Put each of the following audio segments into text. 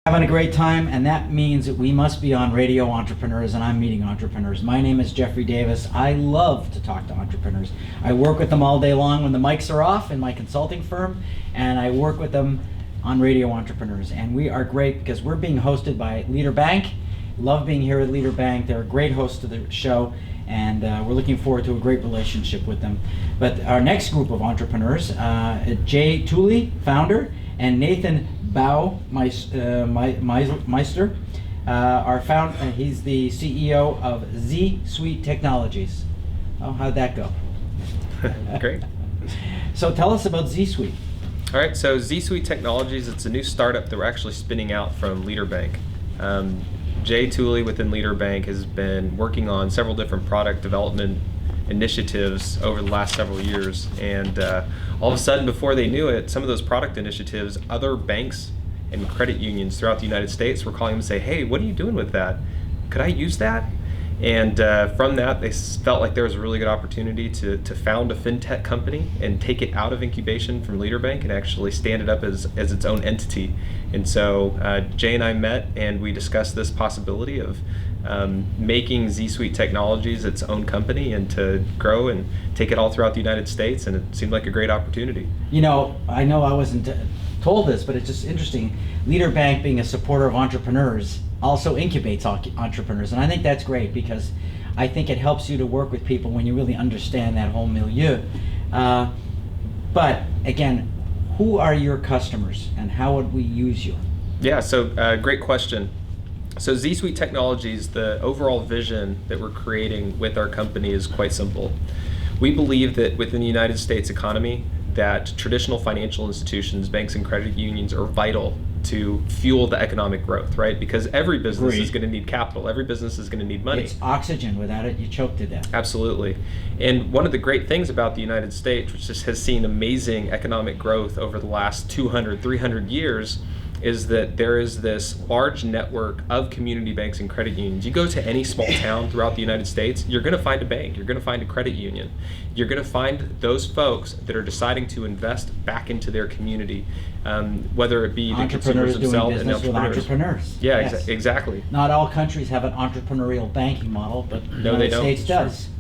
Having a great time, and that means that we must be on Radio Entrepreneurs, and I'm meeting entrepreneurs. My name is Jeffrey Davis. I love to talk to entrepreneurs. I work with them all day long when the mics are off in my consulting firm, and I work with them on Radio Entrepreneurs. And we are great because we're being hosted by Leader Bank. Love being here at Leader Bank. They're a great host of the show, and we're looking forward to a great relationship with them. But our next group of entrepreneurs, Tuli, founder, and Nathan Baumeister, he's the CEO of ZSuite Technologies. Oh, how'd that go? Great. So tell us about ZSuite. All right, so ZSuite Technologies, it's a new startup that we're actually spinning out from Leader Bank. Jay Tuli within Leader Bank has been working on several different product development initiatives over the last several years, and all of a sudden, before they knew it, some of those product initiatives, other banks and credit unions throughout the United States were calling them and say, hey, what are you doing with that? Could I use that? And from that, they felt like there was a really good opportunity to found a fintech company and take it out of incubation from Leader Bank and actually stand it up as its own entity. And so Jay and I met and we discussed this possibility of making ZSuite Technologies its own company and to grow and take it all throughout the United States, and it seemed like a great opportunity. You know I wasn't told this, but it's just interesting. Leader Bank, being a supporter of entrepreneurs, also incubates entrepreneurs, and I think that's great because I think it helps you to work with people when you really understand that whole milieu. But again, who are your customers and how would we use you? Yeah, so great question. So ZSuite Technologies, the overall vision that we're creating with our company is quite simple. We believe that within the United States economy, that traditional financial institutions, banks and credit unions are vital to fuel the economic growth, right? Because every business is going to need capital. Every business is going to need money. It's oxygen. Without it, you choke to death. Absolutely. And one of the great things about the United States, which just has seen amazing economic growth over the last 200, 300 years, is that there is this large network of community banks and credit unions. You go to any small town throughout the United States, you're going to find a bank, you're going to find a credit union. You're going to find those folks that are deciding to invest back into their community, whether it be the consumers themselves and entrepreneurs. Yeah, yes. Exactly. Not all countries have an entrepreneurial banking model, but the United States does. Sure.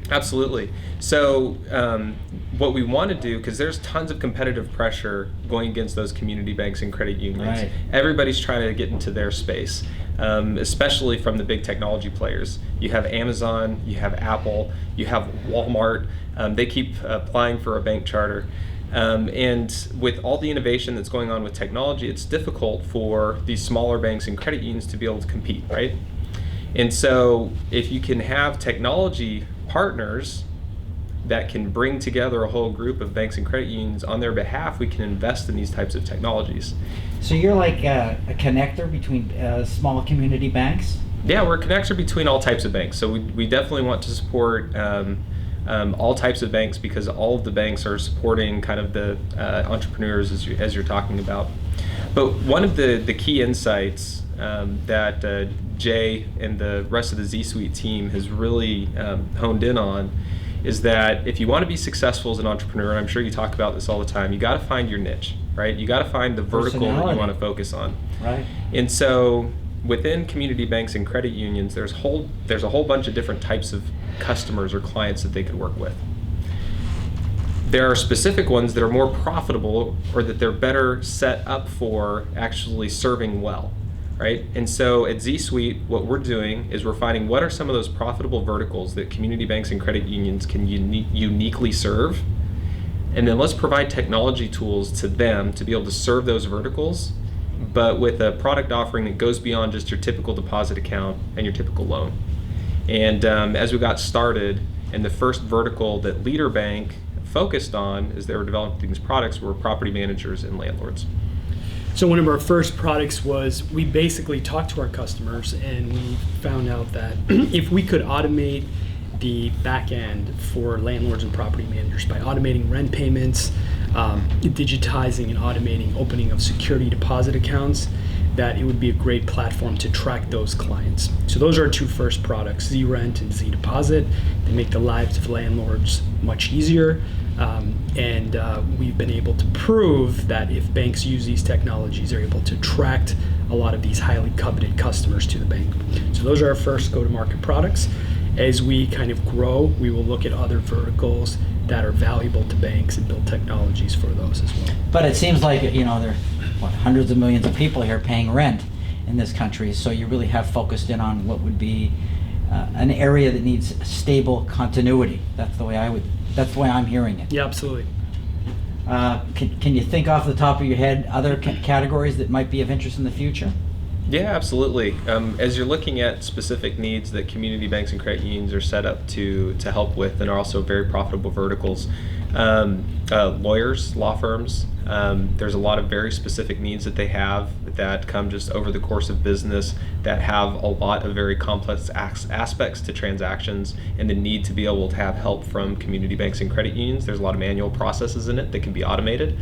Absolutely. So what we want to do, because there's tons of competitive pressure going against those community banks and credit unions. Right. Everybody's trying to get into their space, especially from the big technology players. You have Amazon, you have Apple, you have Walmart. They keep applying for a bank charter. And with all the innovation that's going on with technology, it's difficult for these smaller banks and credit unions to be able to compete, right? And so if you can have technology partners that can bring together a whole group of banks and credit unions on their behalf, we can invest in these types of technologies. So you're like a connector between small community banks? Yeah, we're a connector between all types of banks. So we definitely want to support all types of banks because all of the banks are supporting kind of the entrepreneurs as you're talking about. But one of the key insights that Jay and the rest of the ZSuite team has really honed in on is that if you want to be successful as an entrepreneur, and I'm sure you talk about this all the time, you got to find your niche, right? You got to find the vertical that you want to focus on. Right. And so within community banks and credit unions, there's a whole bunch of different types of customers or clients that they could work with. There are specific ones that are more profitable or that they're better set up for actually serving well. Right? And so at ZSuite, what we're doing is we're finding what are some of those profitable verticals that community banks and credit unions can uniquely serve, and then let's provide technology tools to them to be able to serve those verticals, but with a product offering that goes beyond just your typical deposit account and your typical loan. And as we got started, and the first vertical that Leader Bank focused on as they were developing these products were property managers and landlords. So one of our first products was we basically talked to our customers and we found out that if we could automate the back end for landlords and property managers by automating rent payments, digitizing and automating opening of security deposit accounts, that it would be a great platform to track those clients. So those are our two first products, Z-Rent and Z-Deposit. They make the lives of landlords much easier. And we've been able to prove that if banks use these technologies, they're able to track a lot of these highly coveted customers to the bank. So those are our first go-to-market products. As we kind of grow, we will look at other verticals that are valuable to banks and build technologies for those as well. But it seems like, there are hundreds of millions of people here paying rent in this country, so you really have focused in on what would be an area that needs stable continuity. That's the way I'm hearing it. Yeah, absolutely. Can you think off the top of your head other categories that might be of interest in the future? Yeah, absolutely. As you're looking at specific needs that community banks and credit unions are set up to help with, and are also very profitable verticals, lawyers, law firms, there's a lot of very specific needs that they have that come just over the course of business, that have a lot of very complex aspects to transactions, and the need to be able to have help from community banks and credit unions. There's a lot of manual processes in it that can be automated.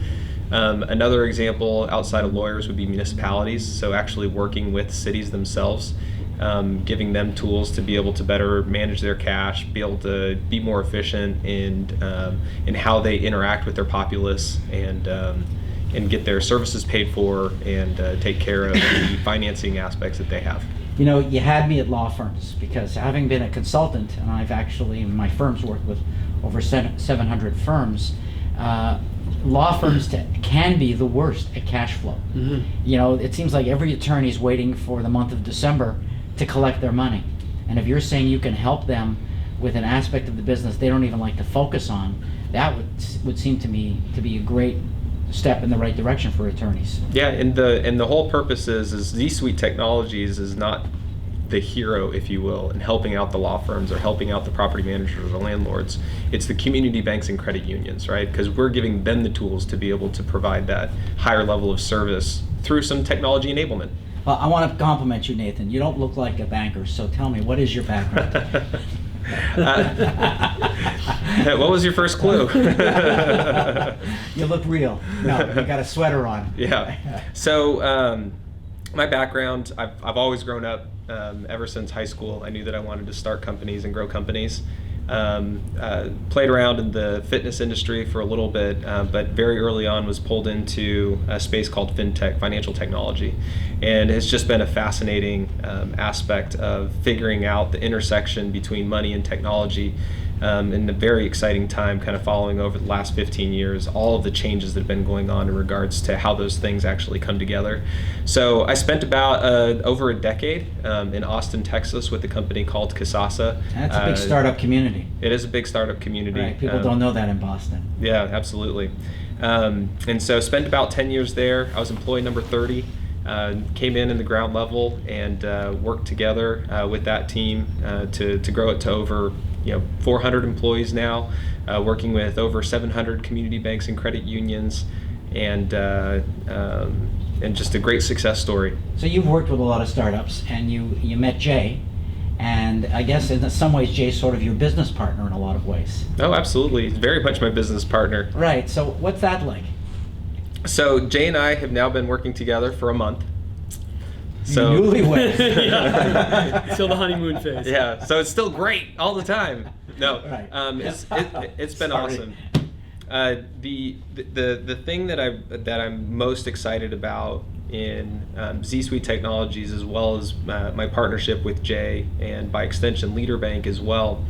Another example outside of lawyers would be municipalities, so actually working with cities themselves, giving them tools to be able to better manage their cash, be able to be more efficient in how they interact with their populace, and get their services paid for, and take care of the financing aspects that they have. You had me at law firms, because having been a consultant, and I've actually, my firm's worked with over 700 firms, law firms can be the worst at cash flow. Mm-hmm. It seems like every attorney's waiting for the month of December to collect their money. And if you're saying you can help them with an aspect of the business they don't even like to focus on, that would seem to me to be a great step in the right direction for attorneys. Yeah, and the whole purpose is ZSuite Technologies is not the hero, if you will, in helping out the law firms or helping out the property managers or the landlords. It's the community banks and credit unions, right? Because we're giving them the tools to be able to provide that higher level of service through some technology enablement. Well, I want to compliment you, Nathan. You don't look like a banker, so tell me, what is your background? What was your first clue? You look real. No, you got a sweater on. Yeah. So my background, I've always grown up, ever since high school. I knew that I wanted to start companies and grow companies. Played around in the fitness industry for a little bit, but very early on was pulled into a space called fintech, financial technology. And it's just been a fascinating aspect of figuring out the intersection between money and technology. And a very exciting time kind of following over the last 15 years, all of the changes that have been going on in regards to how those things actually come together. So I spent about over a decade in Austin, Texas with a company called Kasasa. That's a big startup community. It is a big startup community. Right. People don't know that in Boston. Yeah, absolutely. And so spent about 10 years there. I was employee number 30. Came in the ground level and worked together with that team to grow it to over 400 employees now, working with over 700 community banks and credit unions, and just a great success story. So you've worked with a lot of startups, and you met Jay, and I guess in some ways Jay's sort of your business partner in a lot of ways. Oh, absolutely. He's very much my business partner. Right. So what's that like? So Jay and I have now been working together for a month. So newlyweds. Yeah. Still the honeymoon phase. Yeah, so it's still great all the time. No, right. It's been awesome. The thing that I'm most excited about in ZSuite Technologies, as well as my partnership with Jay, and by extension Leader Bank as well,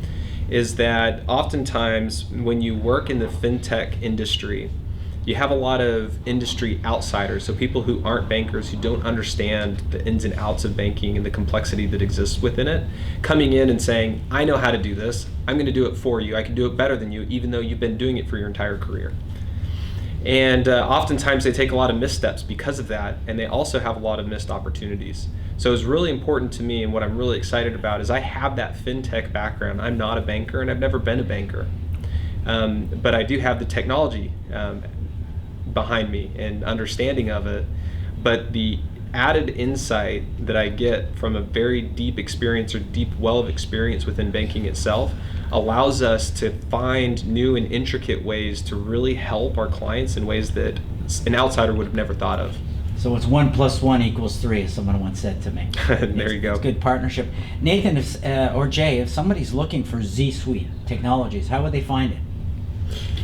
is that oftentimes when you work in the fintech industry, you have a lot of industry outsiders, so people who aren't bankers, who don't understand the ins and outs of banking and the complexity that exists within it, coming in and saying, I know how to do this, I'm going to do it for you, I can do it better than you, even though you've been doing it for your entire career. And oftentimes they take a lot of missteps because of that, and they also have a lot of missed opportunities. So it's really important to me, and what I'm really excited about is I have that fintech background. I'm not a banker, and I've never been a banker. But I do have the technology behind me and understanding of it, but the added insight that I get from a very deep experience or deep well of experience within banking itself allows us to find new and intricate ways to really help our clients in ways that an outsider would have never thought of. So it's 1 + 1 = 3, as someone once said to me. There you go. It's good partnership. Nathan, or Jay, if somebody's looking for ZSuite Technologies, how would they find it?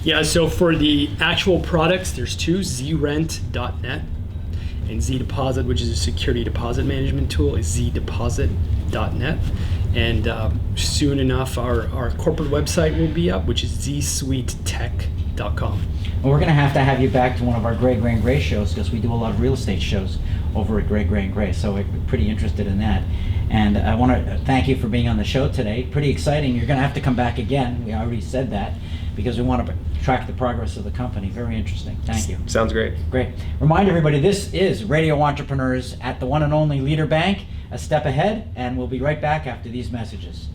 Yeah, so for the actual products, there's two, zrent.net And ZDeposit, which is a security deposit management tool, is zdeposit.net. And soon enough, our corporate website will be up, which is ZSuiteTech.com. Well, we're going to have you back to one of our Gray Gray and Gray shows, because we do a lot of real estate shows over at Gray Gray and Gray, so we're pretty interested in that. And I want to thank you for being on the show today. Pretty exciting. You're going to have to come back again. We already said that, because we want to track the progress of the company. Very interesting. Thank you. Sounds great. Great. Remind everybody, this is Radio Entrepreneurs at the one and only Leader Bank, a step ahead, and we'll be right back after these messages.